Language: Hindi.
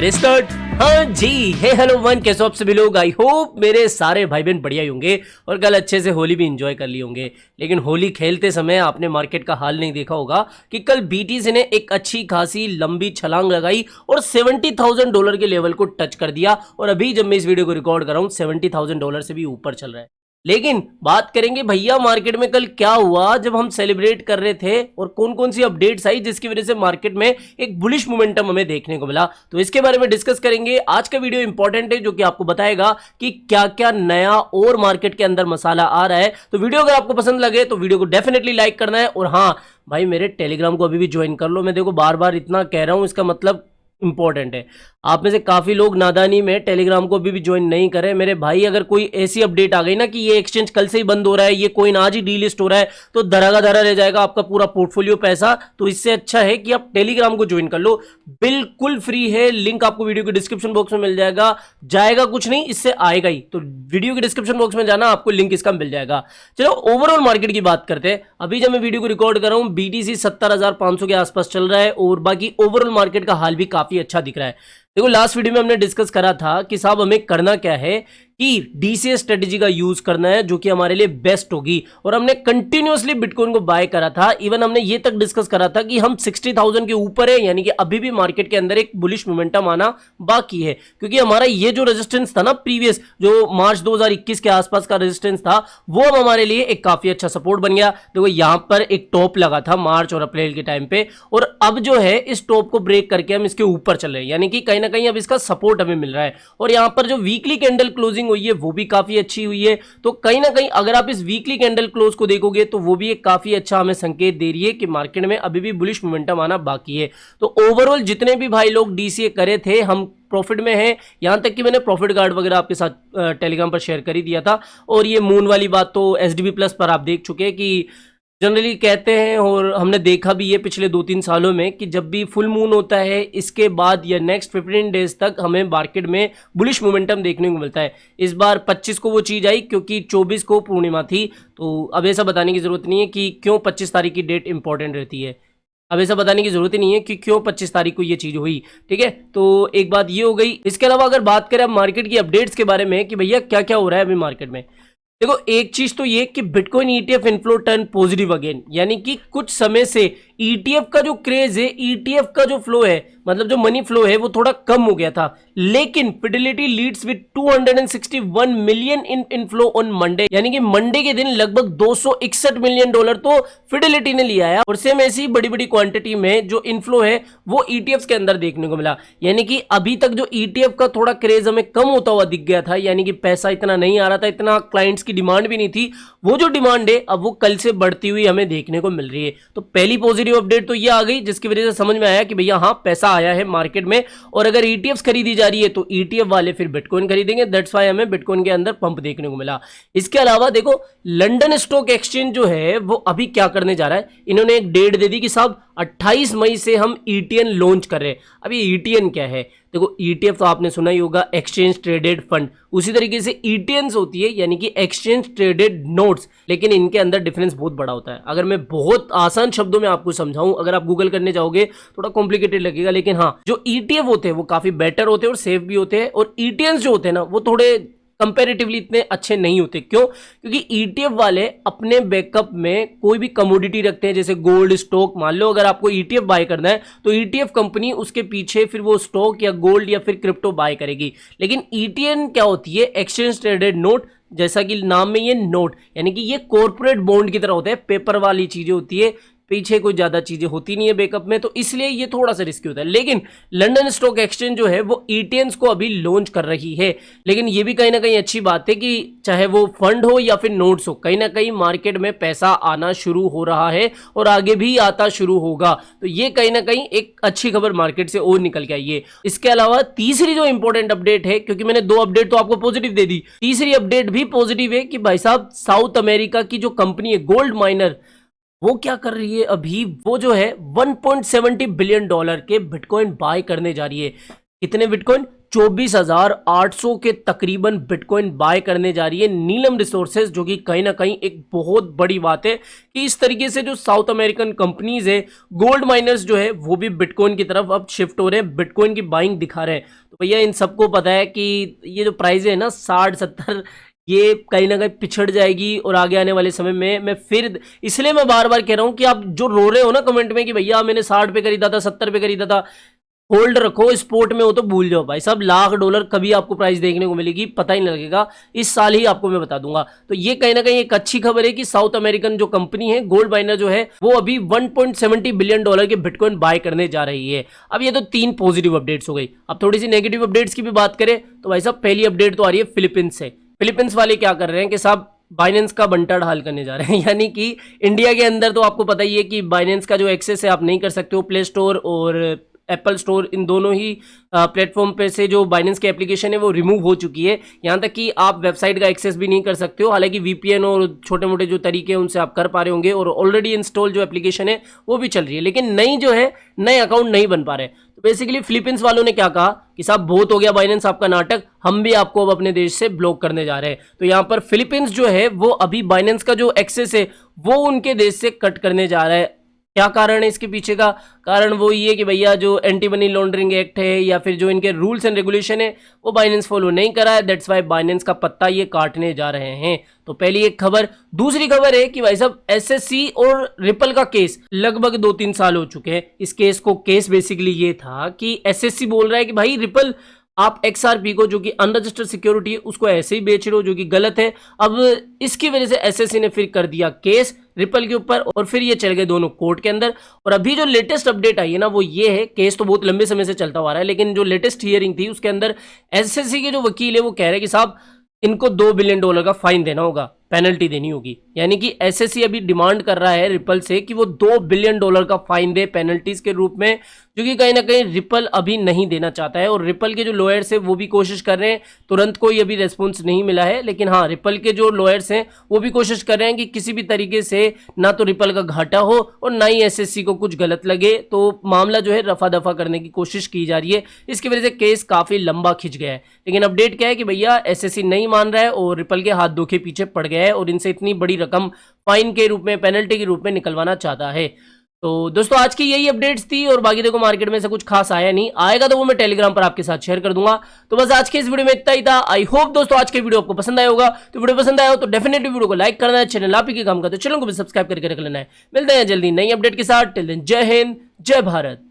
करे स्टार्ट। हाँ जी, हे हेलो वन, कैसे हो आप सभी लोग। आई होप मेरे सारे भाई बहन बढ़िया ही होंगे और कल अच्छे से होली भी एंजॉय कर लिए होंगे। लेकिन होली खेलते समय आपने मार्केट का हाल नहीं देखा होगा कि कल बीटीसी ने एक अच्छी खासी लंबी छलांग लगाई और $70,000 के लेवल को टच कर दिया। और अभी जब मैं इस वीडियो को रिकॉर्ड कर रहा हूँ $70,000 से भी ऊपर चल रहा है। लेकिन बात करेंगे भैया मार्केट में कल क्या हुआ जब हम सेलिब्रेट कर रहे थे और कौन कौन सी अपडेट्स आई जिसकी वजह से मार्केट में एक बुलिश मोमेंटम हमें देखने को मिला। तो इसके बारे में डिस्कस करेंगे। आज का वीडियो इंपॉर्टेंट है जो कि आपको बताएगा कि क्या क्या नया और मार्केट के अंदर मसाला आ रहा है। तो वीडियो अगर आपको पसंद लगे तो वीडियो को डेफिनेटली लाइक करना है। और हाँ भाई, मेरे टेलीग्राम को अभी भी ज्वाइन कर लो। मैं देखो बार बार इतना कह रहा हूं, इसका मतलब इंपॉर्टेंट है। आप में से काफी लोग नादानी में टेलीग्राम को अभी भी ज्वाइन नहीं करें। मेरे भाई, अगर कोई ऐसी अपडेट आ गई ना कि ये एक्सचेंज कल से ही बंद हो रहा है, ये कोइन आज ही डीलिस्ट हो रहा है, तो धरा का धरा रह जाएगा आपका पूरा पोर्टफोलियो पैसा। तो इससे अच्छा है कि आप टेलीग्राम को ज्वाइन कर लो, बिल्कुल फ्री है। लिंक आपको वीडियो के डिस्क्रिप्शन बॉक्स में मिल जाएगा। जाएगा कुछ नहीं, इससे आएगा ही। तो वीडियो के डिस्क्रिप्शन बॉक्स में जाना, आपको लिंक इसका मिल जाएगा। चलो ओवरऑल मार्केट की बात करते हैं। अभी जब मैं वीडियो को रिकॉर्ड कर रहा हूं बीटीसी 70,500 के आसपास चल रहा है और बाकी ओवरऑल मार्केट का हाल भी काफी अच्छा दिख रहा है। देखो लास्ट वीडियो में हमने डिस्कस करा था कि साहब हमें करना क्या है कि डीसीए स्ट्रेटेजी का यूज करना है जो कि हमारे लिए बेस्ट होगी। और हमने कंटिन्यूअसली बिटकॉइन को बाय करा था। इवन हमने ये तक डिस्कस करा था कि हम 60,000 के ऊपर है, यानी कि अभी भी मार्केट के अंदर एक बुलिश मोमेंटम आना बाकी है। क्योंकि हमारा ये जो रेजिस्टेंस था ना, प्रीवियस जो मार्च 2021 के आसपास का रेजिस्टेंस था, वो अब हमारे लिए एक काफी अच्छा सपोर्ट बन गया। देखो यहां पर एक टॉप लगा था मार्च और अप्रैल के टाइम पे, और अब जो है इस टॉप को ब्रेक करके हम इसके ऊपर चल रहे हैं, यानी कि कहीं ना कहीं अब इसका सपोर्ट हमें मिल रहा है। और यहां पर जो वीकली कैंडल क्लोजिंग हुई है वो भी काफी अच्छी हुई है। तो कहीं ना कहीं अगर आप इस वीकली कैंडल क्लोज को देखोगे तो वो भी एक काफी अच्छा हमें संकेत दे रही है कि मार्केट में अभी भी बुलिश मोमेंटम आना बाकी है। तो ओवरऑल जितने भी भाई लोग डीसीए करे थे, हम प्रॉफिट में हैं। यहां तक कि मैंने प्रॉफिट गार्ड वगैरह आपके साथ टेलीग्राम पर शेयर कर ही दिया था। और ये मून वाली बात तो एसडीबी प्लस पर आप देख चुके हैं कि जनरली कहते हैं, और हमने देखा भी ये पिछले 2-3 सालों में, कि जब भी फुल मून होता है इसके बाद या नेक्स्ट 15 डेज तक हमें मार्केट में बुलिश मोमेंटम देखने को मिलता है। इस बार 25 को वो चीज़ आई क्योंकि 24 को पूर्णिमा थी। तो अब ऐसा बताने की ज़रूरत नहीं है कि क्यों 25 तारीख की डेट इंपॉर्टेंट रहती है। अब ऐसा बताने की जरूरत ही नहीं है कि क्यों 25 तारीख को ये चीज हुई। ठीक है, तो एक बात ये हो गई। इसके अलावा अगर बात करें अब मार्केट की अपडेट्स के बारे में कि भैया क्या क्या हो रहा है अभी मार्केट में, देखो एक चीज तो ये कि bitcoin ETF inflow turn positive again, यानी कि कुछ समय से ईटीएफ का जो क्रेज है, ईटीएफ का जो फ्लो है, मतलब जो मनी फ्लो है, वो थोड़ा कम हो गया था। लेकिन Fidelity leads with 261 million in inflow on Monday, यानी कि मंडे के दिन लगभग $261 मिलियन तो फिडेलिटी ने लिया है। और सेम ऐसी बड़ी बड़ी क्वांटिटी में जो इनफ्लो है वो ईटीएफ के अंदर देखने को मिला। यानी कि अभी तक जो ईटीएफ का थोड़ा क्रेज हमें कम होता हुआ दिख गया था, यानी कि पैसा इतना नहीं आ रहा था, इतना क्लाइंट्स की डिमांड भी नहीं थी, वो जो डिमांड है अब वो कल से बढ़ती हुई हमें देखने को मिल रही है। तो पहली पॉजिटिव अपडेट तो ये आ गई जिसकी वजह से समझ में आया कि भैया हाँ पैसा आया है मार्केट में। और अगर ईटीएफ्स खरीदी जा रही है तो ईटीएफ वाले फिर बिटकॉइन खरीदेंगे। दैट्स व्हाई हमें बिटकॉइन के अंदर पंप देखने को मिला। इसके अलावा देखो लंदन स्टॉक एक्सचेंज जो है वो अभी क्या करने जा रहा है, इन्होंने एक डेट दे दी कि साहब 28 मई से हम ईटीएन लॉन्च कर रहे हैं। अब ये ईटीएन क्या है, देखो ईटीएफ तो आपने सुना ही होगा, एक्सचेंज ट्रेडेड फंड। उसी तरीके से ईटीएन्स होती है, यानी कि एक्सचेंज ट्रेडेड नोट्स, लेकिन इनके अंदर डिफरेंस बहुत बड़ा होता है। अगर मैं बहुत आसान शब्दों में आपको समझाऊं, अगर आप गूगल करने जाओगे थोड़ा कॉम्प्लिकेटेड लगेगा, लेकिन हाँ जो ईटीएफ होते हैं वो काफी बेटर होते हैं और सेफ भी होते हैं। और ईटीएन्स जो होते हैं ना वो थोड़े कंपैरेटिवली इतने अच्छे नहीं होते। क्यों? क्योंकि ईटीएफ वाले अपने बैकअप में कोई भी कमोडिटी रखते हैं, जैसे गोल्ड स्टॉक। मान लो अगर आपको ईटीएफ बाय करना है तो ईटीएफ कंपनी उसके पीछे फिर वो स्टॉक या गोल्ड या फिर क्रिप्टो बाय करेगी। लेकिन ईटीएन क्या होती है, एक्सचेंज ट्रेडेड नोट, जैसा कि नाम में ये नोट, यानी कि ये कॉर्पोरेट बॉन्ड की तरह होता है, पेपर वाली चीजें होती है, पीछे कोई ज्यादा चीजें होती नहीं है बैकअप में, तो इसलिए ये थोड़ा सा रिस्की होता है। लेकिन लंदन स्टॉक एक्सचेंज जो है वो ईटीएन्स को अभी लॉन्च कर रही है। लेकिन ये भी कहीं ना कहीं अच्छी बात है कि चाहे वो फंड हो या फिर नोट्स हो, कहीं ना कहीं मार्केट में पैसा आना शुरू हो रहा है और आगे भी आता शुरू होगा। तो ये कहीं ना कहीं एक अच्छी खबर मार्केट से और निकल के आई है। इसके अलावा तीसरी जो इंपॉर्टेंट अपडेट है, क्योंकि मैंने 2 अपडेट तो आपको पॉजिटिव दे दी, तीसरी अपडेट भी पॉजिटिव है कि भाई साहब साउथ अमेरिका की जो कंपनी है गोल्ड माइनर, वो क्या कर रही है अभी, वो जो है $1.70 बिलियन के बिटकॉइन बाय करने जा रही है। कितने बिटकॉइन? 24,800 के तकरीबन बिटकॉइन बाय करने जा रही है नीलम रिसोर्सेज, जो कि कहीं ना कहीं एक बहुत बड़ी बात है कि इस तरीके से जो साउथ अमेरिकन कंपनीज है, गोल्ड माइनर्स जो है वो भी बिटकॉइन की तरफ अब शिफ्ट हो रहे हैं, बिटकॉइन की बाइंग दिखा रहे हैं। तो भैया इन सबको पता है कि ये जो प्राइस है ना 60-70, ये कहीं ना कहीं पिछड़ जाएगी और आगे आने वाले समय में मैं फिर, इसलिए मैं बार बार कह रहा हूं कि आप जो रो रहे हो ना कमेंट में कि भैया मैंने 60 पे खरीदा था, 70 पे खरीदा था, होल्ड रखो, स्पोर्ट में हो तो भूल जाओ भाई साहब। $1,00,000 कभी आपको प्राइस देखने को मिलेगी पता ही नहीं लगेगा, इस साल ही आपको मैं बता दूंगा। तो ये कहीं ना कहीं एक अच्छी खबर है कि साउथ अमेरिकन जो कंपनी है गोल्ड माइनर जो है वो अभी $1.70 बिलियन के बिटकॉइन बाय करने जा रही है। अब ये तो 3 पॉजिटिव अपडेट्स हो गई। अब थोड़ी सी नेगेटिव अपडेट्स की भी बात करें तो भाई साहब पहली अपडेट तो आ रही है फिलीपींस से। फिलीपींस वाले क्या कर रहे हैं कि साहब बाइनेंस का बंटा ढाल करने जा रहे हैं, यानी कि इंडिया के अंदर तो आपको पता ही है कि बाइनेंस का जो एक्सेस है आप नहीं कर सकते हो, प्ले स्टोर और एप्पल स्टोर इन दोनों ही प्लेटफॉर्म पे से जो बाइनेंस की एप्लीकेशन है वो रिमूव हो चुकी है। यहाँ तक कि आप वेबसाइट का एक्सेस भी नहीं कर सकते हो, हालांकि वीपीएन और छोटे मोटे जो तरीके हैं उनसे आप कर पा रहे होंगे और ऑलरेडी इंस्टॉल जो एप्लीकेशन है वो भी चल रही है, लेकिन नई जो है नए अकाउंट नहीं बन पा रहे। तो बेसिकली फिलीपींस वालों ने क्या कहा कि साहब बहुत हो गया बाइनेंस आपका नाटक, हम भी आपको अब अपने देश से ब्लॉक करने जा रहे हैं। तो यहाँ पर फिलीपींस जो है वो अभी बाइनेंस का जो एक्सेस है वो उनके देश से कट करने जा रहा है। क्या कारण है इसके पीछे का? कारण वो ये कि भैया जो एंटी मनी लॉन्ड्रिंग एक्ट है या फिर जो इनके रूल्स एंड रेगुलेशन है वो बाइनेंस फॉलो नहीं करा है, दैट्स वाई बाइनेंस का पत्ता ये काटने जा रहे हैं। तो पहली एक खबर। दूसरी खबर है कि भाई साहब एसएससी और रिपल का केस लगभग 2-3 साल हो चुके हैं। इस केस बेसिकली ये था कि एसएससी बोल रहा है कि भाई रिपल आप एक्सआरपी को जो कि अनरजिस्टर्ड सिक्योरिटी है उसको ऐसे ही बेच रहे हो, जो कि गलत है। अब इसकी वजह से एसएससी ने फिर कर दिया केस रिपल के ऊपर और फिर ये चल गए दोनों कोर्ट के अंदर। और अभी जो लेटेस्ट अपडेट आई है ना वो ये है, केस तो बहुत लंबे समय से चलता हुआ रहा है, लेकिन जो लेटेस्ट हियरिंग थी उसके अंदर एसएससी के जो वकील है वो कह रहे हैं कि साहब इनको $2 बिलियन का फाइन देना होगा, पेनल्टी देनी होगी। यानी कि एसएससी अभी डिमांड कर रहा है रिपल से कि वो $2 बिलियन का फाइन दे पेनल्टीज के रूप में, जो कि कहीं ना कहीं रिपल अभी नहीं देना चाहता है। और रिपल के जो लॉयर्स हैं वो भी कोशिश कर रहे हैं, तुरंत कोई अभी रेस्पॉन्स नहीं मिला है, लेकिन हाँ रिपल के जो लॉयर्स हैं वो भी कोशिश कर रहे हैं कि किसी भी तरीके से ना तो रिपल का घाटा हो और ना ही एसएससी को कुछ गलत लगे। तो मामला जो है रफा दफा करने की कोशिश की जा रही है, इसकी वजह से केस काफी लंबा खिंच गया है। लेकिन अपडेट क्या है कि भैया एसएससी नहीं मान रहा है और रिपल के हाथ धोखे पीछे पड़ गया है और इनसे इतनी बड़ी रकम फाइन के रूप में, पेनल्टी के रूप में निकलवाना चाहता है। तो दोस्तों आज की यही अपडेट्स थी और बाकी देखो मार्केट में से कुछ खास आया नहीं, आएगा तो वो मैं टेलीग्राम पर आपके साथ शेयर कर दूंगा। तो बस आज के इस वीडियो में इतना ही था। आई होप दोस्तों आज के वीडियो आपको पसंद आया होगा। तो वीडियो पसंद आया हो तो डेफिनेटली वीडियो को लाइक करना है, चैनल आप ही के काम का तो चैनल को भी सब्सक्राइब करके रख लेना है। मिलते हैं जल्दी नई अपडेट के साथ, टिल देन जय हिंद जय भारत।